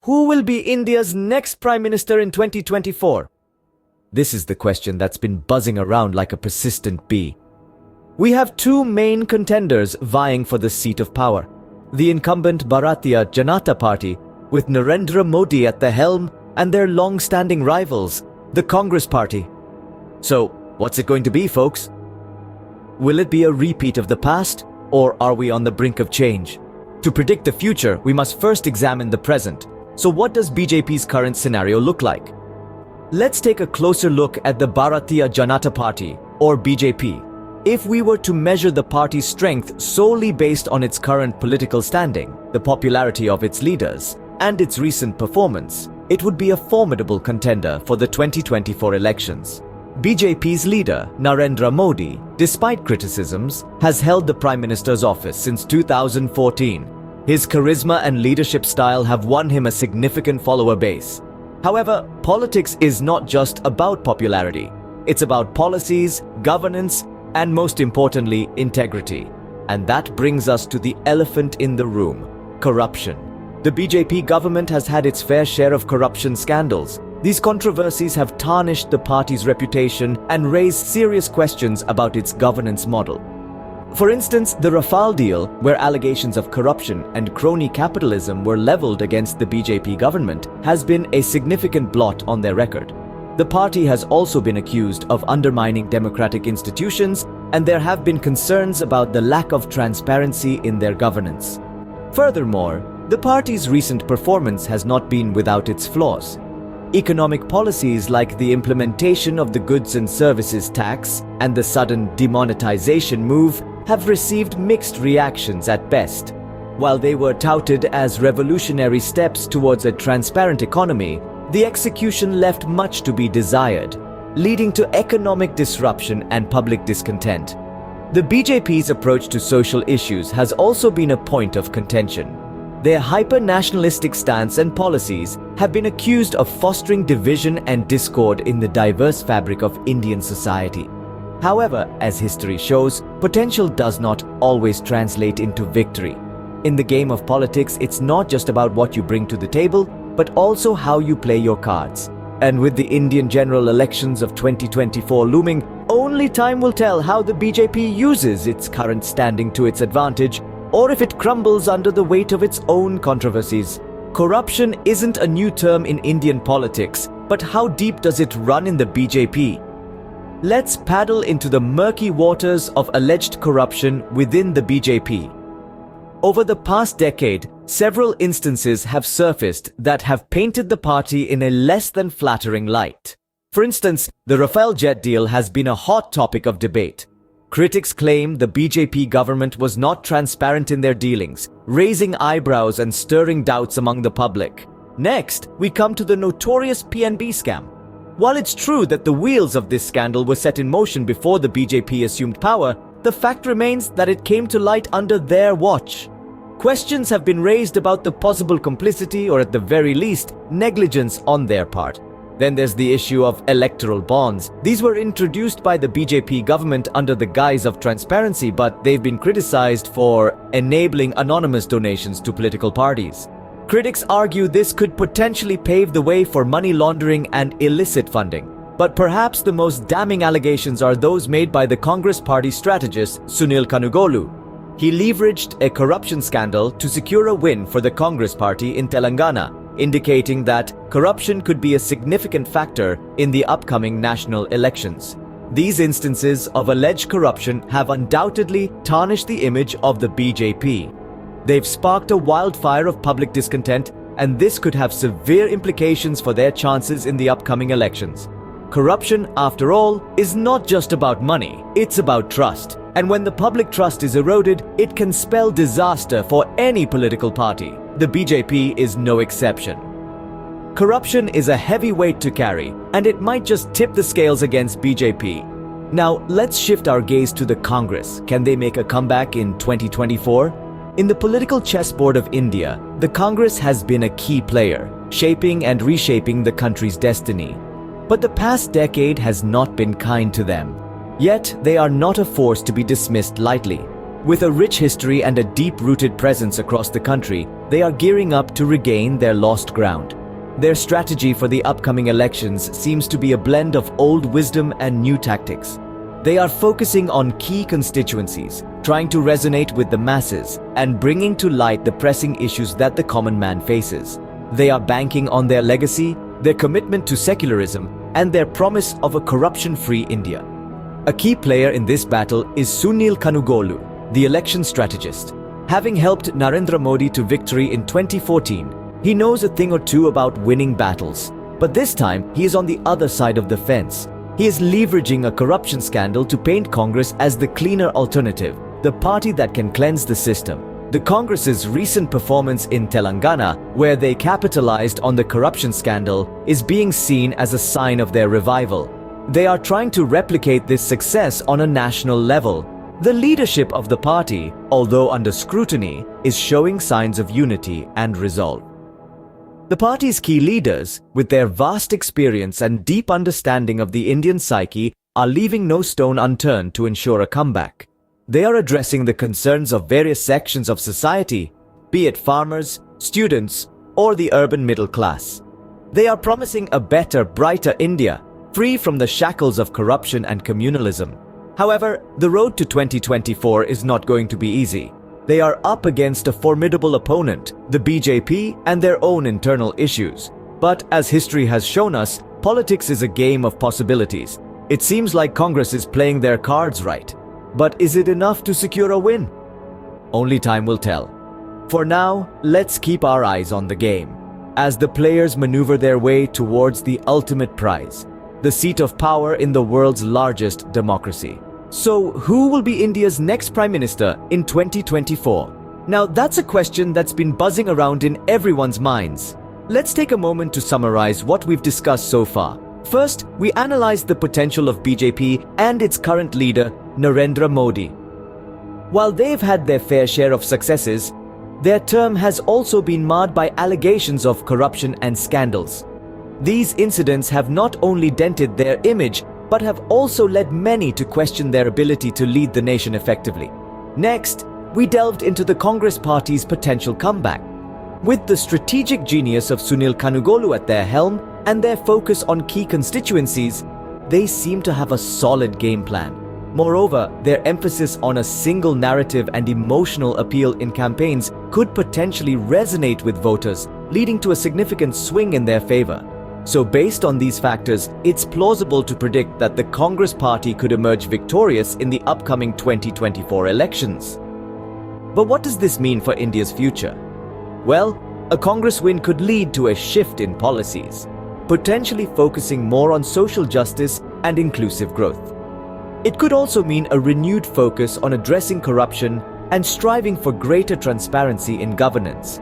Who will be India's next Prime Minister in 2024? This is the question that's been buzzing around like a persistent bee. We have two main contenders vying for the seat of power. The incumbent Bharatiya Janata Party, with Narendra Modi at the helm, and their long-standing rivals, the Congress Party. So, what's it going to be, folks? Will it be a repeat of the past, or are we on the brink of change? To predict the future, we must first examine the present. So what does BJP's current scenario look like? Let's take a closer look at the Bharatiya Janata Party, or BJP. If we were to measure the party's strength solely based on its current political standing, the popularity of its leaders, and its recent performance, it would be a formidable contender for the 2024 elections. BJP's leader, Narendra Modi, despite criticisms, has held the Prime Minister's office since 2014. His charisma and leadership style have won him a significant follower base. However, politics is not just about popularity. It's about policies, governance, and most importantly, integrity. And that brings us to the elephant in the room: corruption. The BJP government has had its fair share of corruption scandals. These controversies have tarnished the party's reputation and raised serious questions about its governance model. For instance, the Rafale deal, where allegations of corruption and crony capitalism were leveled against the BJP government, has been a significant blot on their record. The party has also been accused of undermining democratic institutions, and there have been concerns about the lack of transparency in their governance. Furthermore, the party's recent performance has not been without its flaws. Economic policies like the implementation of the goods and services tax and the sudden demonetization move have received mixed reactions at best. While they were touted as revolutionary steps towards a transparent economy, the execution left much to be desired, leading to economic disruption and public discontent. The BJP's approach to social issues has also been a point of contention. Their hyper-nationalistic stance and policies have been accused of fostering division and discord in the diverse fabric of Indian society. However, as history shows, potential does not always translate into victory. In the game of politics, it's not just about what you bring to the table, but also how you play your cards. And with the Indian general elections of 2024 looming, only time will tell how the BJP uses its current standing to its advantage, or if it crumbles under the weight of its own controversies. Corruption isn't a new term in Indian politics, but how deep does it run in the BJP? Let's paddle into the murky waters of alleged corruption within the BJP. Over the past decade, several instances have surfaced that have painted the party in a less than flattering light. For instance, the Rafale jet deal has been a hot topic of debate. Critics claim the BJP government was not transparent in their dealings, raising eyebrows and stirring doubts among the public. Next, we come to the notorious PNB scam. While it's true that the wheels of this scandal were set in motion before the BJP assumed power, the fact remains that it came to light under their watch. Questions have been raised about the possible complicity, or at the very least, negligence on their part. Then there's the issue of electoral bonds. These were introduced by the BJP government under the guise of transparency, but they've been criticized for enabling anonymous donations to political parties. Critics argue this could potentially pave the way for money laundering and illicit funding. But perhaps the most damning allegations are those made by the Congress Party strategist Sunil Kanugolu. He leveraged a corruption scandal to secure a win for the Congress Party in Telangana, indicating that corruption could be a significant factor in the upcoming national elections. These instances of alleged corruption have undoubtedly tarnished the image of the BJP. They've sparked a wildfire of public discontent, and this could have severe implications for their chances in the upcoming elections. Corruption, after all, is not just about money, it's about trust. And when the public trust is eroded, it can spell disaster for any political party. The BJP is no exception. Corruption is a heavy weight to carry, and it might just tip the scales against BJP. Now, let's shift our gaze to the Congress. Can they make a comeback in 2024? In the political chessboard of India, the Congress has been a key player, shaping and reshaping the country's destiny. But the past decade has not been kind to them. Yet, they are not a force to be dismissed lightly. With a rich history and a deep-rooted presence across the country, they are gearing up to regain their lost ground. Their strategy for the upcoming elections seems to be a blend of old wisdom and new tactics. They are focusing on key constituencies, trying to resonate with the masses, and bringing to light the pressing issues that the common man faces. They are banking on their legacy, their commitment to secularism, and their promise of a corruption-free India. A key player in this battle is Sunil Kanugolu, the election strategist. Having helped Narendra Modi to victory in 2014, he knows a thing or two about winning battles. But this time, he is on the other side of the fence. He is leveraging a corruption scandal to paint Congress as the cleaner alternative, the party that can cleanse the system. The Congress's recent performance in Telangana, where they capitalized on the corruption scandal, is being seen as a sign of their revival. They are trying to replicate this success on a national level. The leadership of the party, although under scrutiny, is showing signs of unity and resolve. The party's key leaders, with their vast experience and deep understanding of the Indian psyche, are leaving no stone unturned to ensure a comeback. They are addressing the concerns of various sections of society, be it farmers, students, or the urban middle class. They are promising a better, brighter India, free from the shackles of corruption and communalism. However, the road to 2024 is not going to be easy. They are up against a formidable opponent, the BJP, and their own internal issues. But as history has shown us, politics is a game of possibilities. It seems like Congress is playing their cards right. But is it enough to secure a win? Only time will tell. For now, let's keep our eyes on the game, as the players maneuver their way towards the ultimate prize, the seat of power in the world's largest democracy. So, who will be India's next Prime Minister in 2024? Now, that's a question that's been buzzing around in everyone's minds. Let's take a moment to summarize what we've discussed so far. First, we analyzed the potential of BJP and its current leader, Narendra Modi. While they've had their fair share of successes, their term has also been marred by allegations of corruption and scandals. These incidents have not only dented their image, but have also led many to question their ability to lead the nation effectively. Next, we delved into the Congress party's potential comeback. With the strategic genius of Sunil Kanugolu at their helm and their focus on key constituencies, they seem to have a solid game plan. Moreover, their emphasis on a single narrative and emotional appeal in campaigns could potentially resonate with voters, leading to a significant swing in their favor. So based on these factors, it's plausible to predict that the Congress party could emerge victorious in the upcoming 2024 elections. But what does this mean for India's future? Well, a Congress win could lead to a shift in policies, potentially focusing more on social justice and inclusive growth. It could also mean a renewed focus on addressing corruption and striving for greater transparency in governance.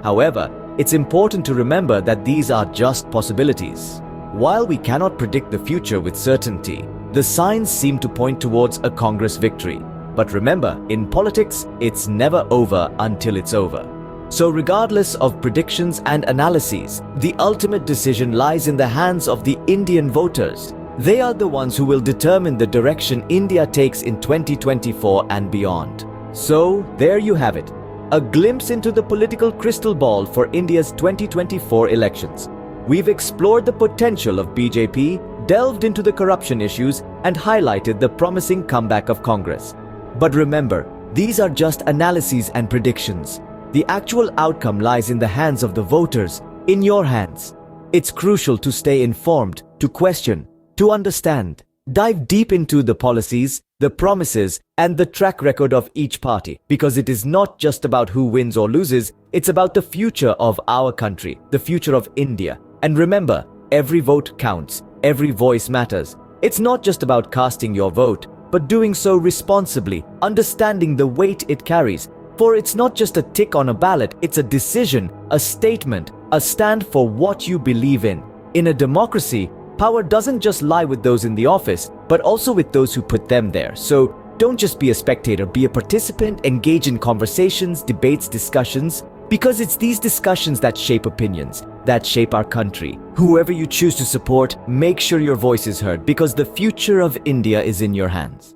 However, it's important to remember that these are just possibilities. While we cannot predict the future with certainty, the signs seem to point towards a Congress victory. But remember, in politics, it's never over until it's over. So regardless of predictions and analyses, the ultimate decision lies in the hands of the Indian voters. They are the ones who will determine the direction India takes in 2024 and beyond. So, there you have it. A glimpse into the political crystal ball for India's 2024 elections. We've explored the potential of BJP, delved into the corruption issues, and highlighted the promising comeback of Congress. But remember, these are just analyses and predictions. The actual outcome lies in the hands of the voters, in your hands. It's crucial to stay informed, to question, to understand. Dive deep into the policies, the promises, and the track record of each party, because it is not just about who wins or loses, it's about the future of our country, the future of India. And remember, every vote counts, every voice matters. It's not just about casting your vote, but doing so responsibly, understanding the weight it carries. For it's not just a tick on a ballot, it's a decision, a statement, a stand for what you believe in. In a democracy, power doesn't just lie with those in the office, but also with those who put them there. So don't just be a spectator, be a participant, engage in conversations, debates, discussions, because it's these discussions that shape opinions, that shape our country. Whoever you choose to support, make sure your voice is heard, because the future of India is in your hands.